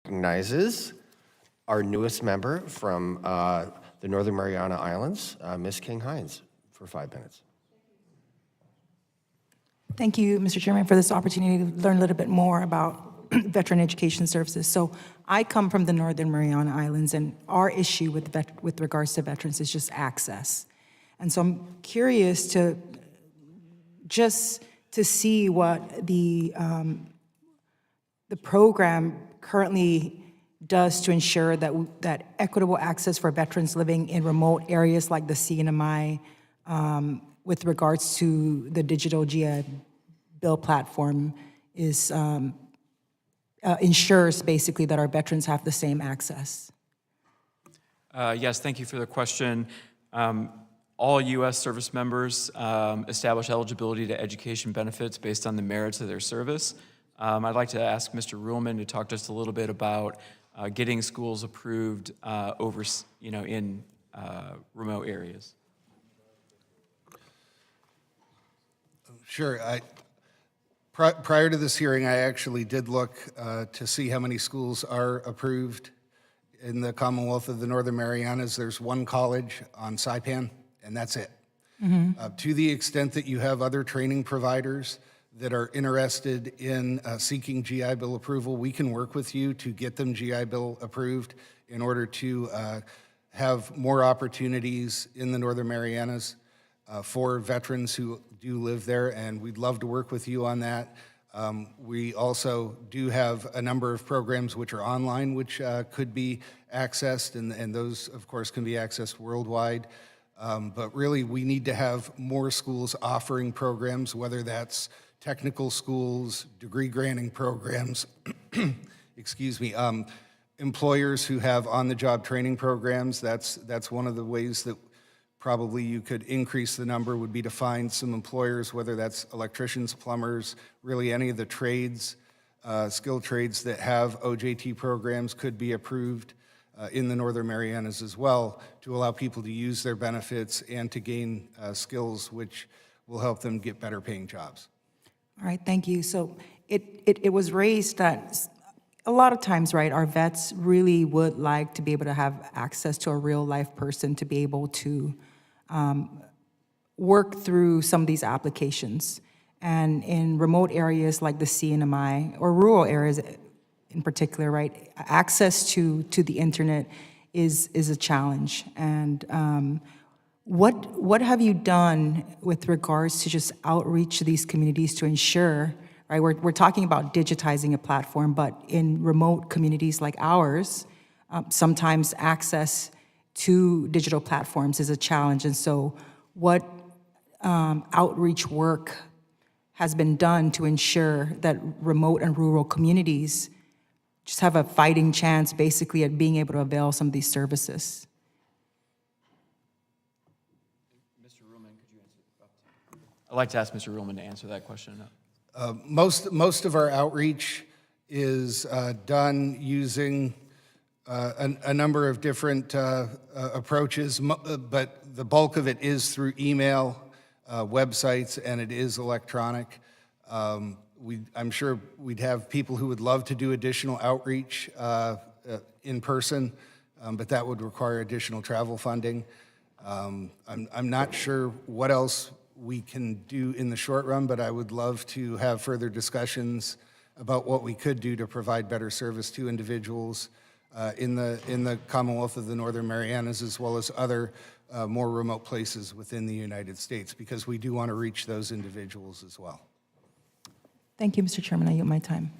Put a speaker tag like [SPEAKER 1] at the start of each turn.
[SPEAKER 1] recognizes our newest member from the Northern Mariana Islands, Ms. King-Hinds, for 5 minutes.
[SPEAKER 2] Thank you, Mr. Chairman, for this opportunity to learn a little bit more about veteran education services. So I come from the Northern Mariana Islands, and our issue with regards to veterans is just access. And so I'm curious to see what the program currently does to ensure that equitable access for veterans living in remote areas like the CNMI with regards to the digital GI Bill platform is ensures basically that our veterans have the same access.
[SPEAKER 3] Yes, thank you for the question. All U.S. service members establish eligibility to education benefits based on the merits of their service. I'd like to ask Mr. Ruhlman to talk just a little bit about getting schools approved in remote areas.
[SPEAKER 4] Sure. Prior to this hearing, I actually did look to see how many schools are approved in the Commonwealth of the Northern Marianas. There's one college on Saipan, and that's it. To the extent that you have other training providers that are interested in seeking GI Bill approval, we can work with you to get them GI Bill approved in order to have more opportunities in the Northern Marianas for veterans who do live there, and we'd love to work with you on that. We also do have a number of programs which are online, which could be accessed, and those, of course, can be accessed worldwide. But really, we need to have more schools offering programs, whether that's technical schools, degree-granting programs, excuse me, employers who have on-the-job training programs. That's one of the ways that probably you could increase the number, would be to find some employers, whether that's electricians, plumbers, really any of the trades, skilled trades that have OJT programs could be approved in the Northern Marianas as well, to allow people to use their benefits and to gain skills which will help them get better paying jobs.
[SPEAKER 2] All right, thank you. So it was raised that a lot of times, right, our vets really would like to be able to have access to a real life person to be able to work through some of these applications. And in remote areas like the CNMI, or rural areas in particular, right, access to the internet is a challenge. And what have you done with regards to just outreach to these communities to ensure, right, we're talking about digitizing a platform, but in remote communities like ours, sometimes access to digital platforms is a challenge. And so what outreach work has been done to ensure that remote and rural communities just have a fighting chance basically at being able to avail some of these services?
[SPEAKER 3] Mr. Ruhlman, could you answer? I'd like to ask Mr. Ruhlman to answer that question.
[SPEAKER 4] Most of our outreach is done using a number of different approaches, but the bulk of it is through email, websites, and it is electronic. I'm sure we'd have people who would love to do additional outreach in person, but that would require additional travel funding. I'm not sure what else we can do in the short run, but I would love to have further discussions about what we could do to provide better service to individuals in the Commonwealth of the Northern Marianas, as well as other more remote places within the United States, because we do want to reach those individuals as well.
[SPEAKER 2] Thank you, Mr. Chairman. I yield my time.